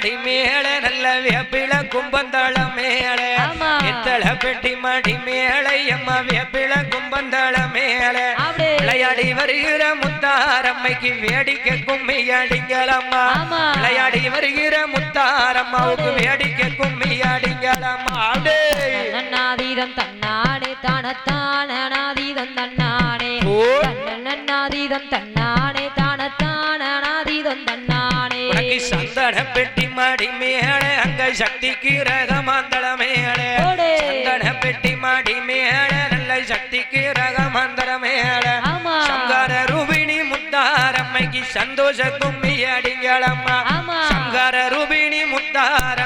மாடி மேல நல்ல வேப்பில கும்பந்தள மேல பித்தள பெட்டி மாடி மேல எம்மா வேப்பில கும்பந்தள மேல விளையாடி வருகிற முத்தாரம்மைக்கு வேடிக்கை கும்மி அடிங்களம்மா விளையாடி வருகிற முத்தாரம்மாவுக்கு வேடிக்கை கும்மி அடிங்களம்மா நன்னாதீதம் தன்னானே தானத்தான நாதீதம் தன்னானே நன்னாதீதம் தன்னானே தானத்தான நாதீதம் தன்னானே உனக்கு சந்தன பெட்டி மாடி மேல அங்க சக்திக்கு ரகமாந்தள மேல சந்தன பெட்டி மாடி மேல நல்ல சக்திக்கு ரகமாந்தள மேல சங்கார ரூபிணி முத்தாரம்மைக்கு சந்தோஷ கும்மி அடிங்களம்மா சங்கார ரூபிணி முத்தார